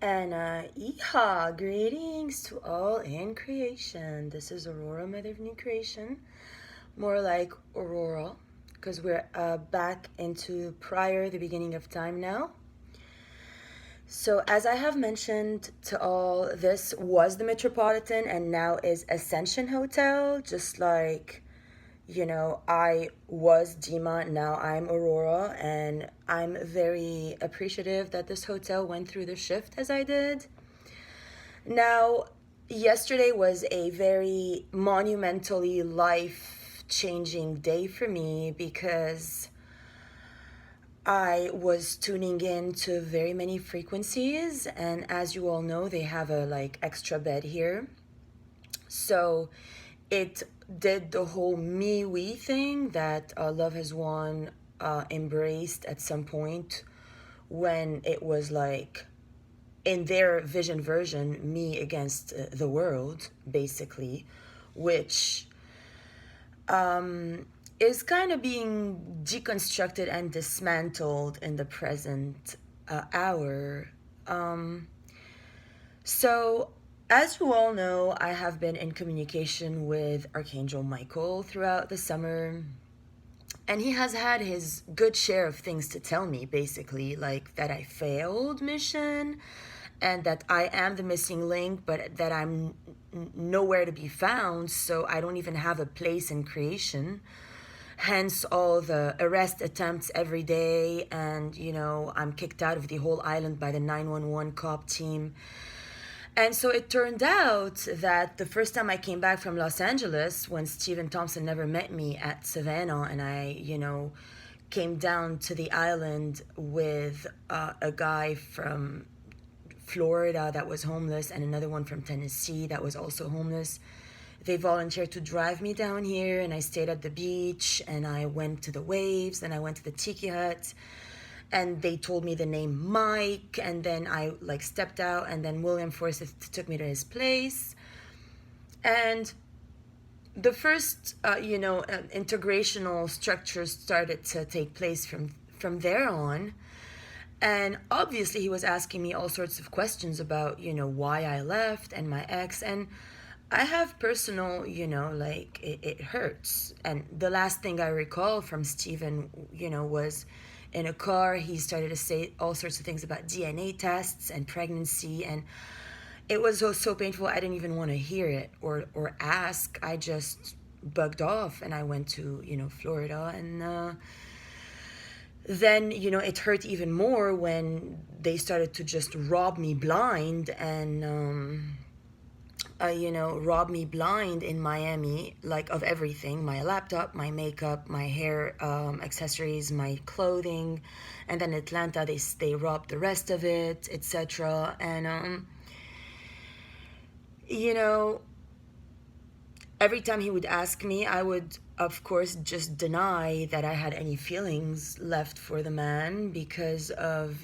And yeehaw, greetings to all in creation. This is Aurora, Mother of New Creation, more like Aurora, because we're back into prior the beginning of time now. So, as I have mentioned to all, this was the Metropolitan and now is Ascension Hotel, just like I was Dima, now I'm Aurora, and I'm very appreciative that this hotel went through the shift as I did. Now, yesterday was a very monumentally life changing day for me because I was tuning in to very many frequencies, and as you all know, they have a extra bed here. So it did the whole me we thing that Love Has Won embraced at some point when it was like in their vision version, me against the world, basically, which is kind of being deconstructed and dismantled in the present hour. So, as you all know, I have been in communication with Archangel Michael throughout the summer. And he has had his good share of things to tell me, basically, like that I failed mission and that I am the missing link, but that I'm nowhere to be found, so I don't even have a place in creation. Hence all the arrest attempts every day, and I'm kicked out of the whole island by the 911 cop team. And so it turned out that the first time I came back from Los Angeles, when Stephen Thompson never met me at Savannah, and I, came down to the island with a guy from Florida that was homeless and another one from Tennessee that was also homeless. They volunteered to drive me down here, and I stayed at the beach, and I went to the waves, and I went to the tiki hut, and they told me the name Mike, and then I stepped out, and then William Forsyth took me to his place. And the first integrational structures started to take place from there on. And obviously he was asking me all sorts of questions about why I left and my ex. And I have personal it hurts. And the last thing I recall from Stephen was in a car. He started to say all sorts of things about DNA tests and pregnancy, and it was so painful I didn't even want to hear it or ask. I just bugged off, and I went to Florida. And then it hurt even more when they started to just rob me blind and rob me blind in Miami, of everything: my laptop, my makeup, my hair accessories, my clothing. And then Atlanta, they robbed the rest of it, etc. And every time he would ask me, I would of course just deny that I had any feelings left for the man, because of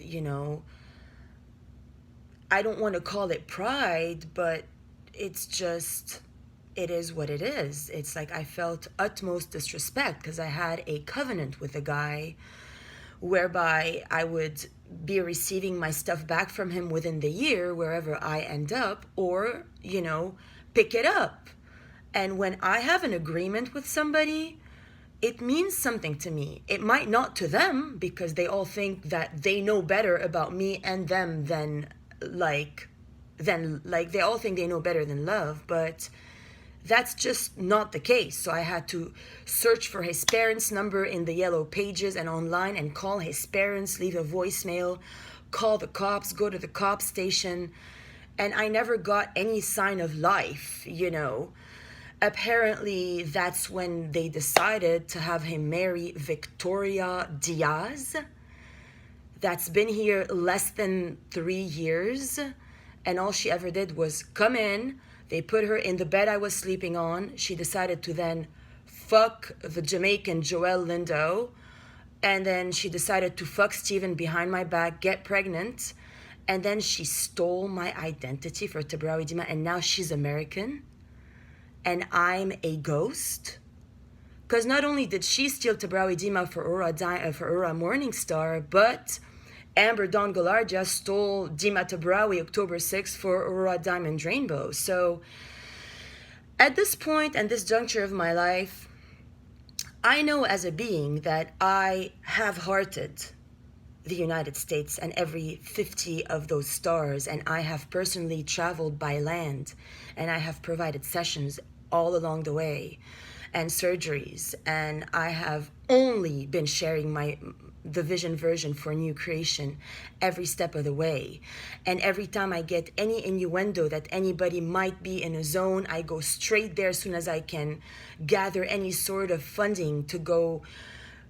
I don't want to call it pride, but it's just, it is what it is. It's like I felt utmost disrespect because I had a covenant with a guy whereby I would be receiving my stuff back from him within the year wherever I end up, or pick it up. And when I have an agreement with somebody, it means something to me. It might not to them, because they all think that they know better about me and them than they all think they know better than love, but that's just not the case. So I had to search for his parents' number in the yellow pages and online, and call his parents, leave a voicemail, call the cops, go to the cop station, and I never got any sign of life. Apparently that's when they decided to have him marry Victoria Diaz, that's been here less than 3 years. And all she ever did was come in. They put her in the bed I was sleeping on. She decided to then fuck the Jamaican Joel Lindo. And then she decided to fuck Steven behind my back, get pregnant. And then she stole my identity for Tabrawi Dima. And now she's American. And I'm a ghost. Because not only did she steal Tabrawi Dima for Ura Morningstar, but Amber Dawn Galardia stole Dima Tabrawi October 6th for Aurora Diamond Rainbow. So at this point and this juncture of my life, I know as a being that I have hearted the United States and every 50 of those stars, and I have personally traveled by land, and I have provided sessions all along the way and surgeries, and I have only been sharing the vision version for new creation every step of the way. And every time I get any innuendo that anybody might be in a zone, I go straight there as soon as I can gather any sort of funding to go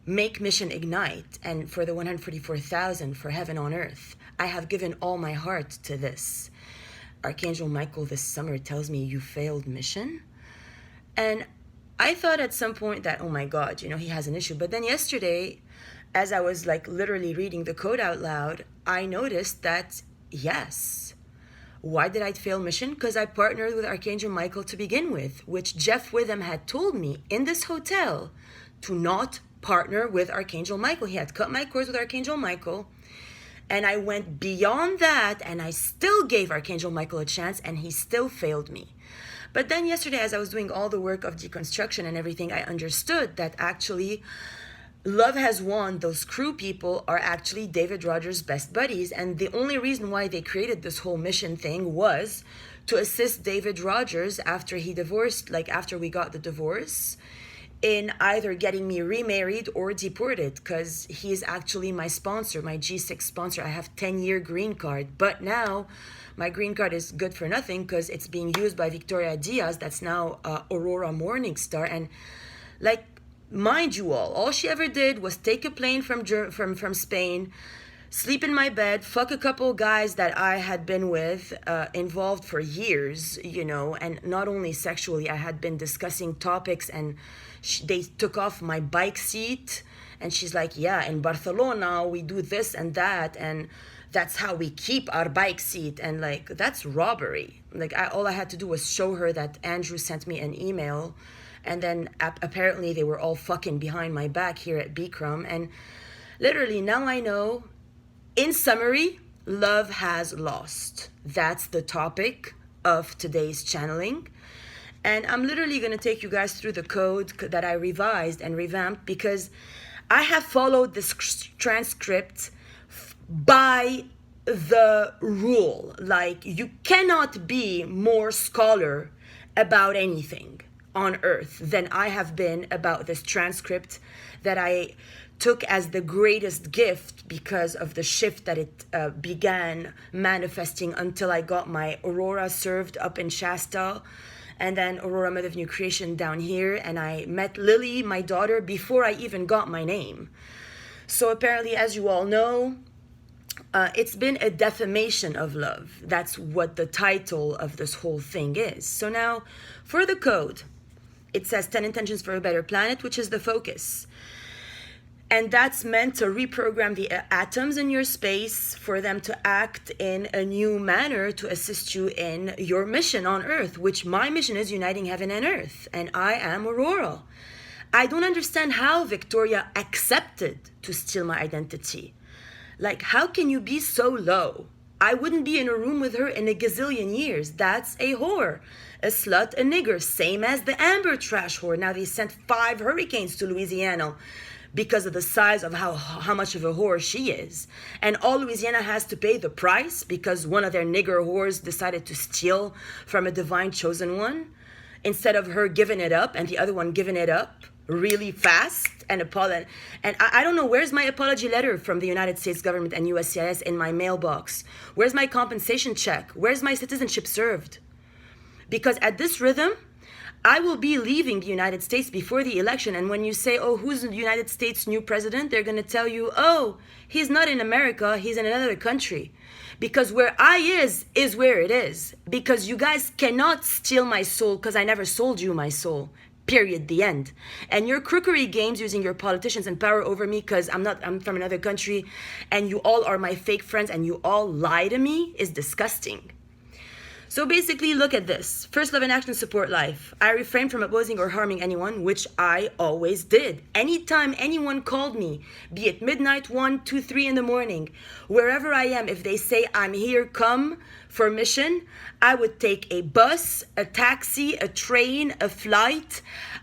make Mission Ignite. And for the 144,000 for Heaven on Earth, I have given all my heart to this. Archangel Michael this summer tells me, you failed mission. And I thought at some point that, oh my God, he has an issue. But then yesterday, as I was like literally reading the code out loud, I noticed that, yes. Why did I fail mission? Because I partnered with Archangel Michael to begin with, which Jeff Witham had told me in this hotel to not partner with Archangel Michael. He had cut my cords with Archangel Michael, and I went beyond that, and I still gave Archangel Michael a chance, and he still failed me. But then yesterday, as I was doing all the work of deconstruction and everything, I understood that actually Love Has Won, those crew people are actually David Rogers' best buddies, and the only reason why they created this whole mission thing was to assist David Rogers after he divorced, like after we got the divorce, in either getting me remarried or deported, because he's actually my sponsor, my G6 sponsor. I have 10-year green card, but now my green card is good for nothing because it's being used by Victoria Diaz, that's now Aurora Morningstar. And like, mind you all she ever did was take a plane from Spain, sleep in my bed, fuck a couple guys that I had been with, involved for years, and not only sexually, I had been discussing topics, and they took off my bike seat, and she's like, yeah, in Barcelona, we do this and that, and that's how we keep our bike seat, and like, that's robbery. Like, all I had to do was show her that Andrew sent me an email, and then apparently they were all fucking behind my back here at Bikram, and literally now I know. In summary, love has lost. That's the topic of today's channeling. And I'm literally going to take you guys through the code that I revised and revamped, because I have followed this transcript by the rule. Like, you cannot be more scholar about anything on earth than I have been about this transcript that I took as the greatest gift because of the shift that it began manifesting until I got my Aurora served up in Shasta, and then Aurora Mother of New Creation down here, and I met Lily, my daughter, before I even got my name. So apparently, as you all know, it's been a defamation of love. That's what the title of this whole thing is. So now, for the code, it says 10 intentions for a better planet, which is the focus. And that's meant to reprogram the atoms in your space for them to act in a new manner to assist you in your mission on Earth, which my mission is uniting heaven and earth. And I am Aurora. I don't understand how Victoria accepted to steal my identity. Like, how can you be so low? I wouldn't be in a room with her in a gazillion years. That's a whore, a slut, a nigger, same as the Amber trash whore. Now they sent 5 hurricanes to Louisiana because of the size of how much of a whore she is. And all Louisiana has to pay the price because one of their nigger whores decided to steal from a divine chosen one, instead of her giving it up and the other one giving it up really fast and apologize. And I don't know, where's my apology letter from the United States government and USCIS in my mailbox? Where's my compensation check? Where's my citizenship served? Because at this rhythm, I will be leaving the United States before the election. And when you say, oh, who's the United States' new president? They're going to tell you, oh, he's not in America, he's in another country. Because where I is where it is. Because you guys cannot steal my soul, because I never sold you my soul. Period. The end. And your crookery games using your politicians and power over me because I'm from another country and you all are my fake friends and you all lie to me is disgusting. So basically, look at this. First, love and action, support life. I refrain from opposing or harming anyone, which I always did. Anytime anyone called me, be it midnight, 1, 2, 3 in the morning, wherever I am, if they say I'm here, come for mission, I would take a bus, a taxi, a train, a flight.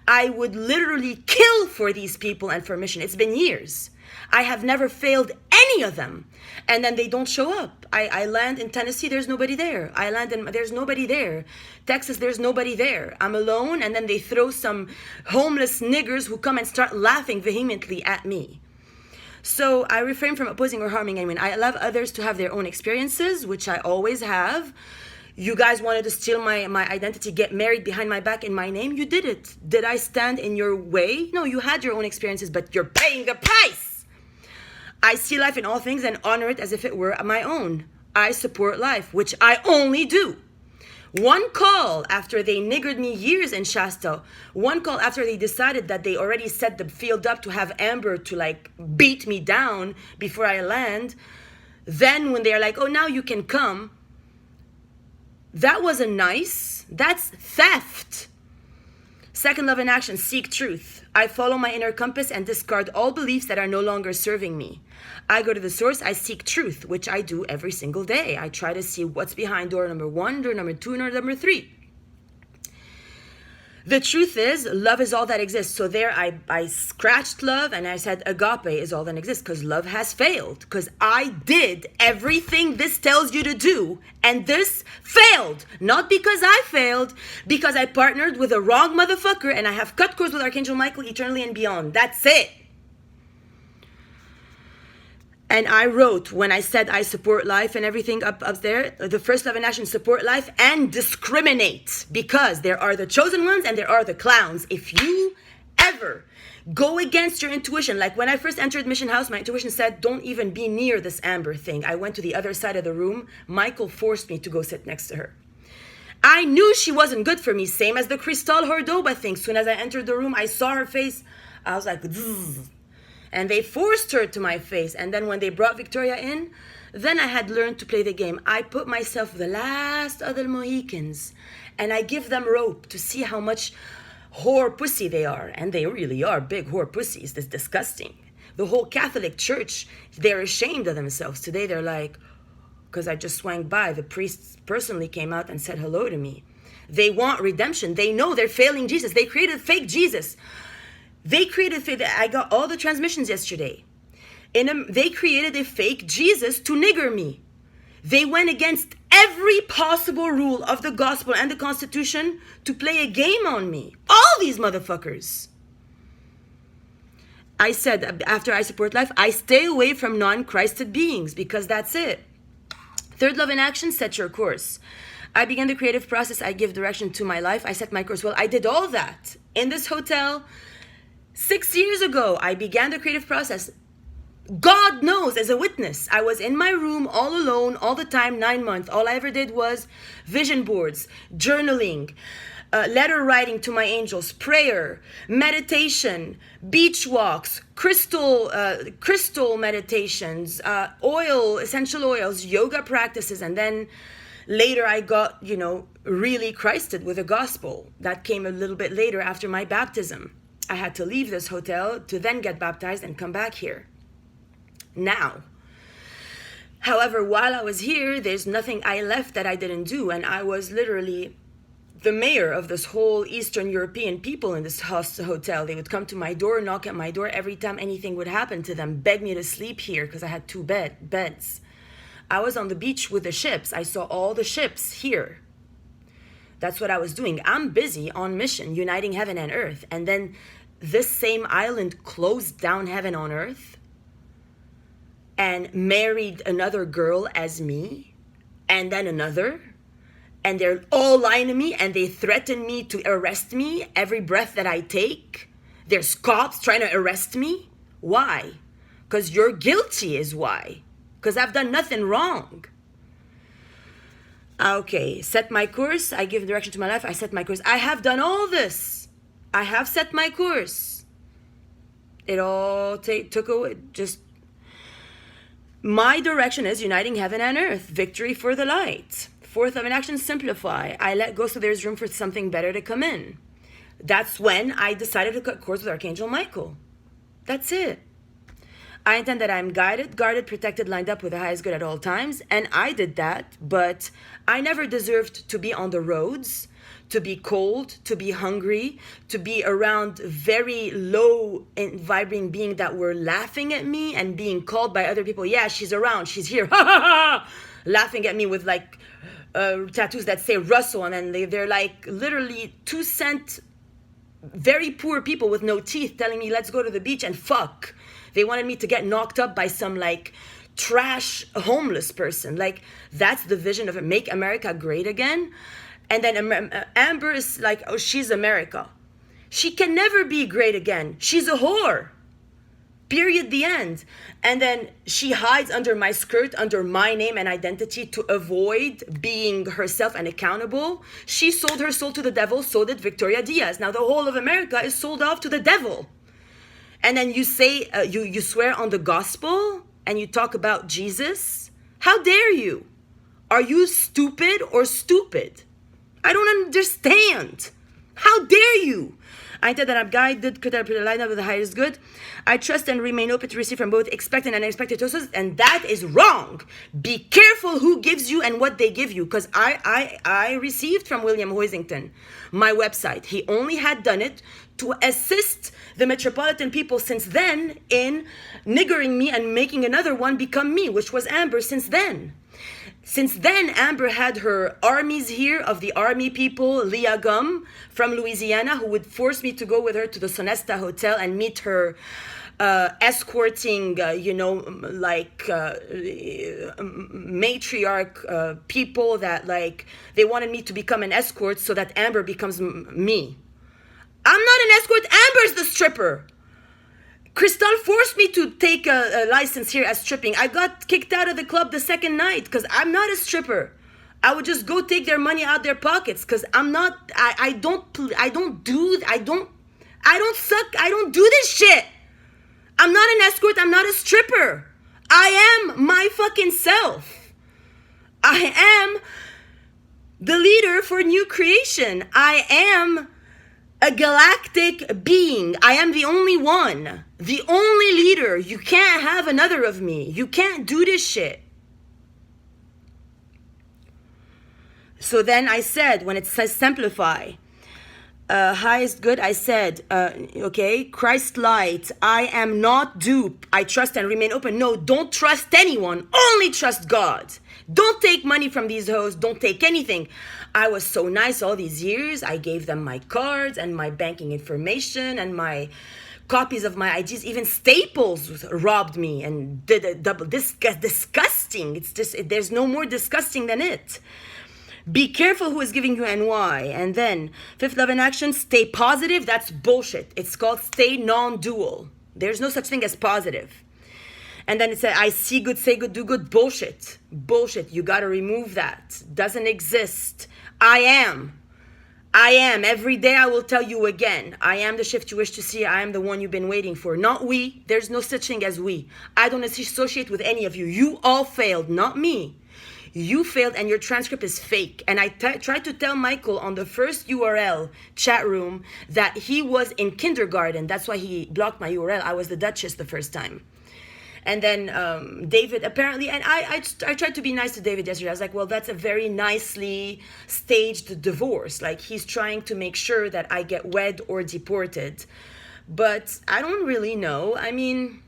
I would literally kill for these people and for mission. It's been years. I have never failed any of them. And then they don't show up. I land in Tennessee, there's nobody there. I land in, there's nobody there. Texas, there's nobody there. I'm alone, and then they throw some homeless niggers who come and start laughing vehemently at me. So I refrain from opposing or harming anyone. I allow others to have their own experiences, which I always have. You guys wanted to steal my identity, get married behind my back in my name. You did it. Did I stand in your way? No, you had your own experiences, but you're paying the price. I see life in all things and honor it as if it were my own. I support life, which I only do. One call after they niggered me years in Shasta, one call after they decided that they already set the field up to have Amber to like beat me down before I land. Then when they're like, oh, now you can come. That wasn't nice. That's theft. Second, love and action, seek truth. I follow my inner compass and discard all beliefs that are no longer serving me. I go to the source, I seek truth, which I do every single day. I try to see what's behind door number 1, door number 2, and door number 3. The truth is, love is all that exists. So there I scratched love and I said agape is all that exists because love has failed. Because I did everything this tells you to do and this failed. Not because I failed, because I partnered with a wrong motherfucker and I have cut cords with Archangel Michael eternally and beyond. That's it. And I wrote, when I said I support life and everything up there, the first love and action, support life and discriminate. Because there are the chosen ones and there are the clowns. If you ever go against your intuition, like when I first entered Mission House, my intuition said, don't even be near this Amber thing. I went to the other side of the room. Michael forced me to go sit next to her. I knew she wasn't good for me, same as the Cristal Hordoba thing. Soon as I entered the room, I saw her face. I was like, zzz. And they forced her to my face. And then when they brought Victoria in, then I had learned to play the game. I put myself the last of the Mohicans. And I give them rope to see how much whore pussy they are. And they really are big whore pussies. That's disgusting. The whole Catholic Church, they're ashamed of themselves. Today they're like, because I just swung by, the priests personally came out and said hello to me. They want redemption. They know they're failing Jesus. They created fake Jesus. They created fake. I got all the transmissions yesterday. They created a fake Jesus to nigger me. They went against every possible rule of the gospel and the Constitution to play a game on me. All these motherfuckers. I said, after I support life, I stay away from non-Christed beings because that's it. Third, love in action, set your course. I began the creative process. I give direction to my life. I set my course. Well, I did all that in this hotel 6 years ago. I began the creative process. God knows, as a witness, I was in my room all alone all the time, 9 months. All I ever did was vision boards, journaling, letter writing to my angels, prayer, meditation, beach walks, crystal meditations, essential oils, yoga practices. And then later I got, really Christed with the gospel. That came a little bit later after my baptism. I had to leave this hotel to then get baptized and come back here. Now, however, while I was here, there's nothing I left that I didn't do. And I was literally the mayor of this whole Eastern European people in this hotel. They would come to my door, knock at my door every time anything would happen to them, beg me to sleep here because I had 2 beds. I was on the beach with the ships. I saw all the ships here. That's what I was doing. I'm busy on mission, uniting heaven and earth. And then this same island closed down heaven on earth and married another girl as me, and then another. And they're all lying to me, and they threaten me to arrest me every breath that I take. There's cops trying to arrest me. Why? Because you're guilty is why. Because I've done nothing wrong. Okay, set my course. I give direction to my life. I set my course. I have done all this. I have set my course. It all took away. Just my direction is uniting heaven and earth. Victory for the light. Fourth love in action, simplify. I let go so there's room for something better to come in. That's when I decided to cut cords with Archangel Michael. That's it. I intend that I'm guided, guarded, protected, lined up with the highest good at all times. And I did that, but I never deserved to be on the roads, to be cold, to be hungry, to be around very low and vibrating beings that were laughing at me and being called by other people. Yeah, she's around, she's here, ha ha ha, laughing at me with like tattoos that say Russell, and then they're like literally 2-cent, very poor people with no teeth telling me let's go to the beach and fuck. They wanted me to get knocked up by some like trash homeless person. Like, that's the vision of it. Make America great again. And then Amber is like, oh, she's America. She can never be great again. She's a whore. Period, the end. And then she hides under my skirt, under my name and identity to avoid being herself and accountable. She sold her soul to the devil, so did Victoria Diaz. Now the whole of America is sold off to the devil. And then you say, you swear on the gospel and you talk about Jesus? How dare you? Are you stupid or stupid? I don't understand. How dare you? I intend that I'm guided, could I line up with the highest good. I trust and remain open to receive from both expected and unexpected sources, and that is wrong. Be careful who gives you and what they give you, because I received from William Hoisington my website. He only had done it to assist the metropolitan people since then in niggering me and making another one become me, which was Amber since then. Since then, Amber had her armies here of the army people, Leah Gum from Louisiana, who would force me to go with her to the Sonesta Hotel and meet her escorting, matriarch people that, like, they wanted me to become an escort so that Amber becomes me. I'm not an escort. Amber's the stripper. Crystal forced me to take a license here as stripping. I got kicked out of the club the second night because I'm not a stripper. I would just go take their money out their pockets because I'm not. I don't do this shit. I'm not an escort. I'm not a stripper. I am my fucking self. I am the leader for new creation. I am a galactic being. I am the only one, the only leader. You can't have another of me. You can't do this shit. So then I said, when it says simplify, highest good, I said, okay, Christ light, I am not dupe. I trust and remain open. No, don't trust anyone. Only trust God. Don't take money from these hoes. Don't take anything. I was so nice all these years. I gave them my cards and my banking information and my copies of my IDs. Even Staples robbed me and did a double. Disgusting. It's just, there's no more disgusting than it. Be careful who is giving you and why. And then, fifth love in action, stay positive. That's bullshit. It's called stay non-dual. There's no such thing as positive. And then it said, I see good, say good, do good. Bullshit. Bullshit. You got to remove that. Doesn't exist. I am. Every day I will tell you again. I am the shift you wish to see. I am the one you've been waiting for. Not we. There's no such thing as we. I don't associate with any of you. You all failed, not me. You failed and your transcript is fake. And I tried to tell Michael on the first URL chat room that he was in kindergarten. That's why he blocked my URL. I was the Duchess the first time. And then David apparently, and I tried to be nice to David yesterday. I was like, well, that's a very nicely staged divorce. Like, he's trying to make sure that I get wed or deported. But I don't really know. I mean,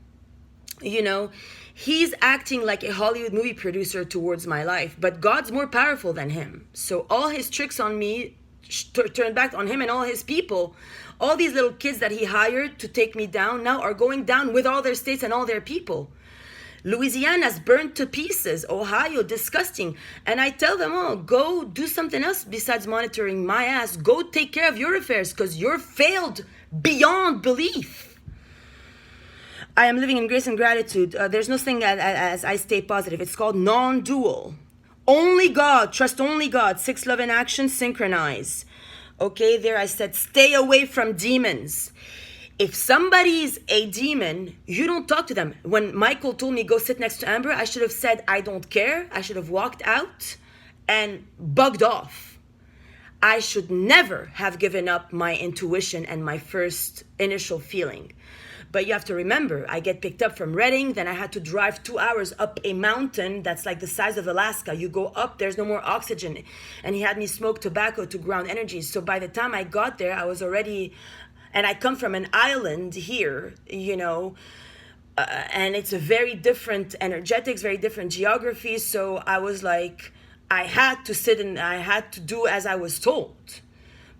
he's acting like a Hollywood movie producer towards my life. But God's more powerful than him. So all his tricks on me turned back on him and all his people. All these little kids that he hired to take me down now are going down with all their states and all their people. Louisiana's burnt to pieces. Ohio, disgusting. And I tell them, oh, go do something else besides monitoring my ass. Go take care of your affairs because you're failed beyond belief. I am living in grace and gratitude. There's no thing as I stay positive. It's called non-dual. Only God. Trust only God. 6 love in action. Synchronize. Okay, there I said, stay away from demons. If somebody's a demon, you don't talk to them. When Michael told me go sit next to Amber, I should have said, I don't care. I should have walked out and bugged off. I should never have given up my intuition and my first initial feeling. But you have to remember, I get picked up from Reading, then I had to drive 2 hours up a mountain that's like the size of Alaska. You go up, there's no more oxygen. And he had me smoke tobacco to ground energy. So by the time I got there, I was already, and I come from an island here, and it's a very different energetics, very different geography. So I was like, I had to sit and I had to do as I was told.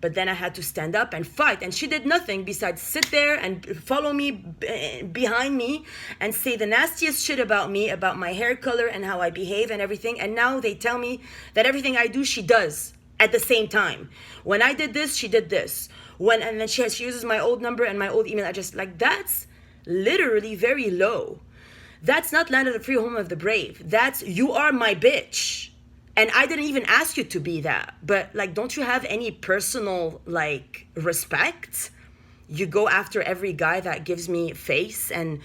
But then I had to stand up and fight. And she did nothing besides sit there and follow me behind me and say the nastiest shit about me, about my hair color and how I behave and everything. And now they tell me that everything I do, she does at the same time. When I did this, she did this. And then she uses my old number and my old email address. Like, that's literally very low. That's not land of the free, home of the brave. That's, you are my bitch. And I didn't even ask you to be that. But, like, don't you have any personal, like, respect? You go after every guy that gives me face. And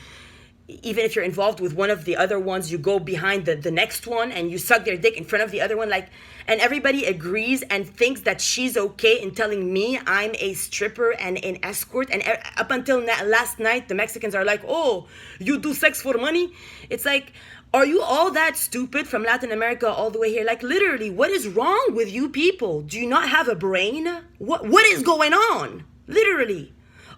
even if you're involved with one of the other ones, you go behind the next one and you suck their dick in front of the other one. Like, and everybody agrees and thinks that she's okay in telling me I'm a stripper and an escort. And up until last night, the Mexicans are like, oh, you do sex for money? It's like, are you all that stupid from Latin America all the way here? Like, literally, what is wrong with you people? Do you not have a brain? What is going on? Literally.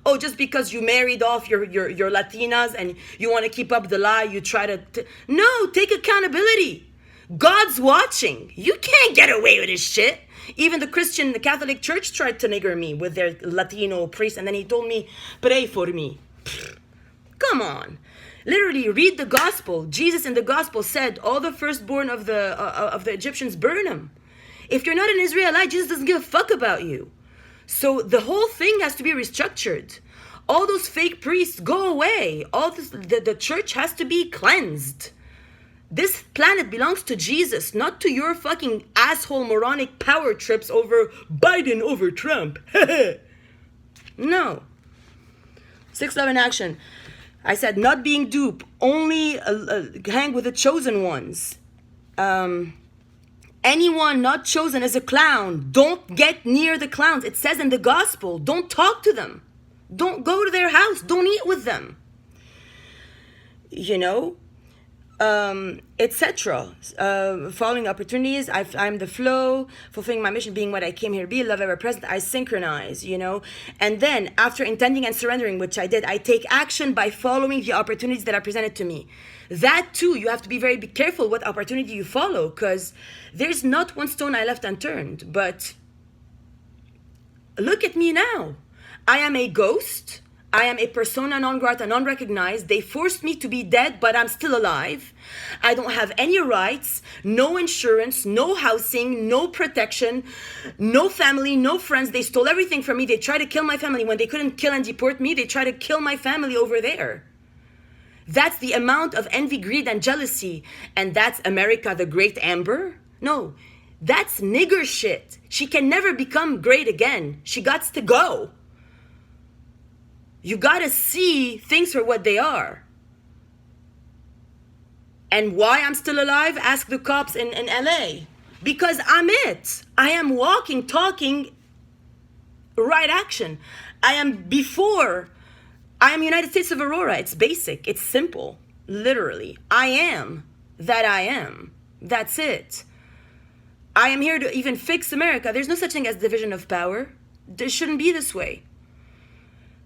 Oh, just because you married off your Latinas and you want to keep up the lie, you try to... No, take accountability. God's watching. You can't get away with this shit. Even the Catholic Church tried to nigger me with their Latino priest, and then he told me, pray for me. Come on. Literally, read the gospel. Jesus in the gospel said, all the firstborn of the Egyptians, burn them. If you're not an Israelite, Jesus doesn't give a fuck about you. So the whole thing has to be restructured. All those fake priests, go away. All this, the church has to be cleansed. This planet belongs to Jesus, not to your fucking asshole moronic power trips over Biden over Trump. No. 6 love in action. I said, not being dupe, only hang with the chosen ones. Anyone not chosen is a clown. Don't get near the clowns. It says in the gospel, don't talk to them. Don't go to their house. Don't eat with them. Etc. Following opportunities, I'm the flow, fulfilling my mission, being what I came here to be, love ever present, I synchronize, And then, after intending and surrendering, which I did, I take action by following the opportunities that are presented to me. That too, you have to be very careful what opportunity you follow, because there's not one stone I left unturned. But look at me now. I am a ghost. I am a persona non grata, non-recognized. They forced me to be dead, but I'm still alive. I don't have any rights, no insurance, no housing, no protection, no family, no friends. They stole everything from me. They tried to kill my family. When they couldn't kill and deport me, they tried to kill my family over there. That's the amount of envy, greed, and jealousy. And that's America the Great Amber? No, that's nigger shit. She can never become great again. She gots to go. You gotta see things for what they are. And why I'm still alive? Ask the cops in LA. Because I'm it. I am walking, talking, right action. I am United States of Aurora. It's basic. It's simple. Literally. I am that I am. That's it. I am here to even fix America. There's no such thing as division of power. There shouldn't be this way.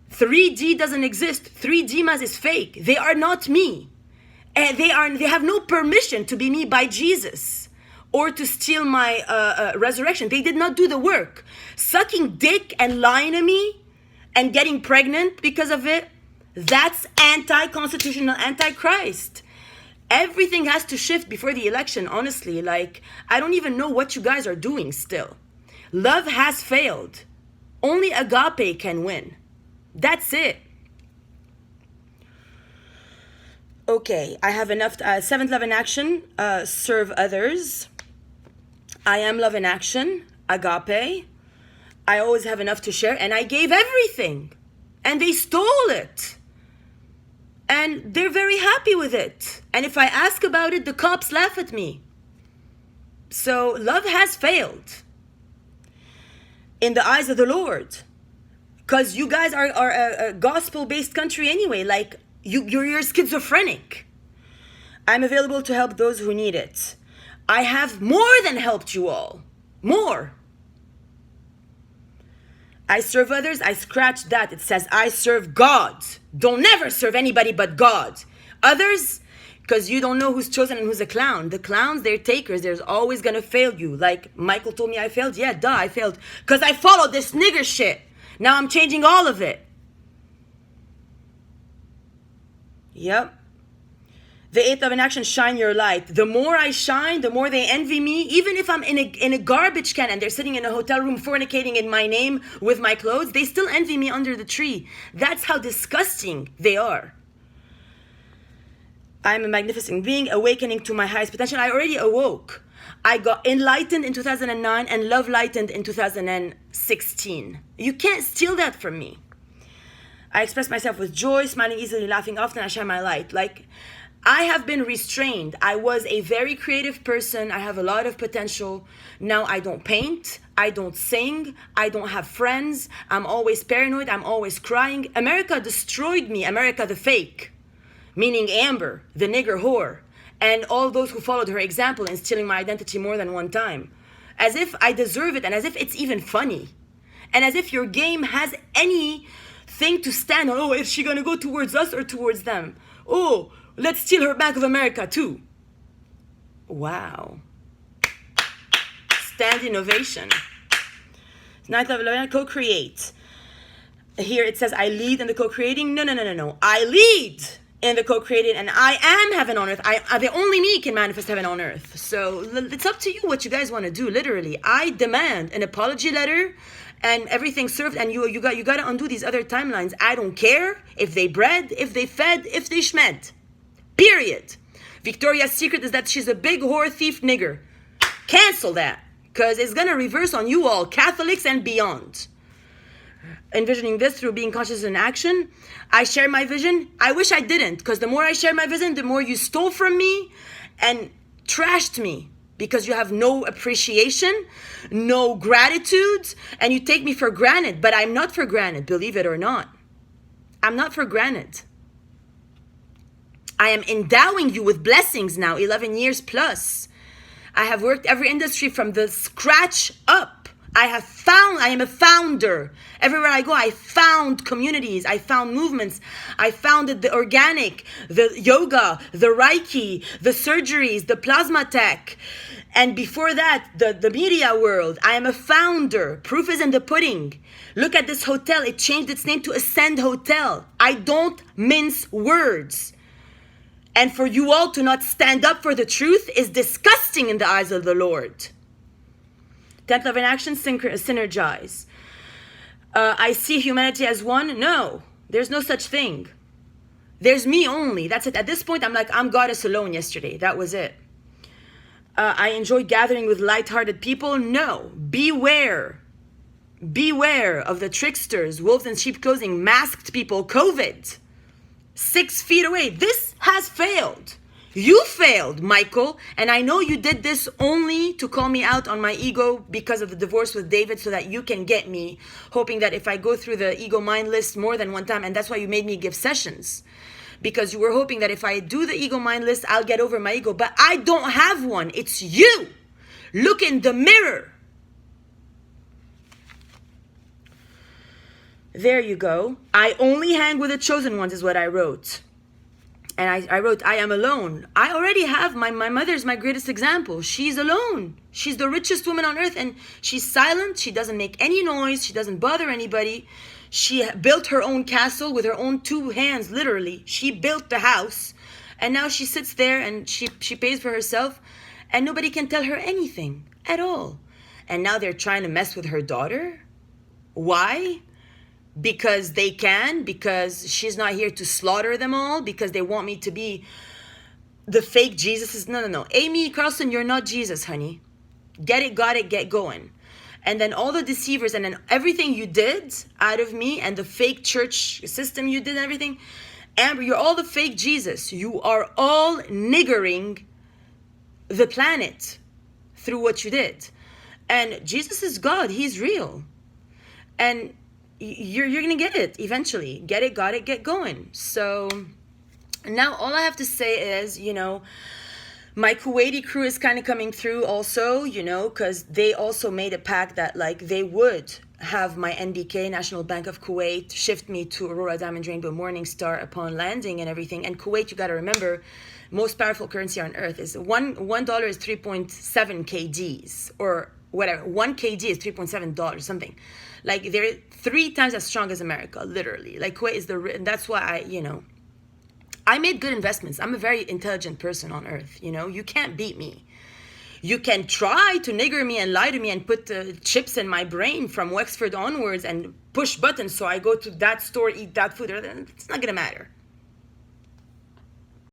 3D doesn't exist. 3D Mas is fake. They are not me. And they have no permission to be me by Jesus or to steal my resurrection. They did not do the work. Sucking dick and lying to me and getting pregnant because of it, that's anti-constitutional, anti-Christ. Everything has to shift before the election, honestly. Like, I don't even know what you guys are doing still. Love has failed. Only agape can win. That's it. Okay, I have enough. 7th love in action, serve others. I am love in action, agape. I always have enough to share, and I gave everything. And they stole it. And they're very happy with it. And if I ask about it, the cops laugh at me. So love has failed in the eyes of the Lord. Because you guys are a gospel-based country anyway. Like, you're schizophrenic. I'm available to help those who need it. I have more than helped you all. More. I serve others. I scratch that. It says, I serve God. Don't never serve anybody but God. Others, because you don't know who's chosen and who's a clown. The clowns, they're takers. They're always going to fail you. Like, Michael told me I failed. Yeah, duh, I failed. Because I followed this nigger shit. Now I'm changing all of it. Yep. The eighth of an action, shine your light. The more I shine, the more they envy me. Even if I'm in a garbage can and they're sitting in a hotel room fornicating in my name with my clothes, they still envy me under the tree. That's how disgusting they are. I'm a magnificent being, awakening to my highest potential. I already awoke. I got enlightened in 2009 and love lightened in 2016. You can't steal that from me. I express myself with joy, smiling easily, laughing often. I shine my light. Like, I have been restrained. I was a very creative person. I have a lot of potential. Now I don't paint. I don't sing. I don't have friends. I'm always paranoid. I'm always crying. America destroyed me. America the fake. Meaning Amber, the nigger whore. And all those who followed her example in stealing my identity more than one time. As if I deserve it and as if it's even funny. And as if your game has anything to stand on. Oh, is she gonna go towards us or towards them? Oh, let's steal her Bank of America too. Wow. Stand innovation. Ninth level, co-create. Here it says, I lead in the co-creating. No. I lead in the co-creating, and I am heaven on earth. The only me can manifest heaven on earth. So it's up to you what you guys want to do. Literally, I demand an apology letter and everything served, and you got to undo these other timelines. I don't care if they bred, if they fed, if they schmed. Period. Victoria's secret is that she's a big whore thief nigger. Cancel that, because it's gonna reverse on you all, Catholics and beyond. Envisioning this through being conscious in action. I share my vision. I wish I didn't, because the more I share my vision, the more you stole from me and trashed me, because you have no appreciation, no gratitude, and you take me for granted. But I'm not for granted, believe it or not. I'm not for granted. I am endowing you with blessings now, 11 years plus. I have worked every industry from the scratch up. I am a founder. Everywhere I go, I found communities. I found movements. I founded the organic, the yoga, the Reiki, the surgeries, the plasma tech. And before that, the media world. I am a founder. Proof is in the pudding. Look at this hotel. It changed its name to Ascend Hotel. I don't mince words. And for you all to not stand up for the truth is disgusting in the eyes of the Lord. 10th of an action, synergize. I see humanity as one. No, there's no such thing. There's me only. That's it. At this point, I'm goddess alone yesterday. That was it. I enjoy gathering with light-hearted people. No, beware. Beware of the tricksters, wolves in sheep clothing, masked people, COVID. 6 feet away. This has failed. You failed, Michael, and I know you did this only to call me out on my ego because of the divorce with David so that you can get me, hoping that if I go through the ego mind list more than one time, and that's why you made me give sessions, because you were hoping that if I do the ego mind list, I'll get over my ego, but I don't have one. It's you. Look in the mirror. There you go. I only hang with the chosen ones is what I wrote. And I wrote, I am alone. I already have, my mother's my greatest example. She's alone. She's the richest woman on earth, and she's silent. She doesn't make any noise. She doesn't bother anybody. She built her own castle with her own 2 hands, literally. She built the house, and now she sits there and she pays for herself, and nobody can tell her anything at all. And now they're trying to mess with her daughter. Why? Because they can, because she's not here to slaughter them all, because they want me to be the fake Jesus. No. Amy Carlson, you're not Jesus, honey. Get it, got it, get going. And then all the deceivers and then everything you did out of me and the fake church system you did and everything. Amber, you're all the fake Jesus. You are all niggering the planet. through what you did. And Jesus is God. He's real. And you're gonna get it eventually. Get it, got it, get going. So now all I have to say is, my Kuwaiti crew is kind of coming through also, because they also made a pact that like they would have my NBK, National Bank of Kuwait, shift me to Aurora Diamond Rainbow Morningstar upon landing and everything. And Kuwait, you got to remember, most powerful currency on earth is $1 is 3.7 KDs or whatever. 1 KD is $3.7 something. Like they're 3 times as strong as America, literally. Like Kuwait is that's why I made good investments. I'm a very intelligent person on earth, You can't beat me. You can try to nigger me and lie to me and put chips in my brain from Wexford onwards and push buttons so I go to that store, eat that food. It's not going to matter.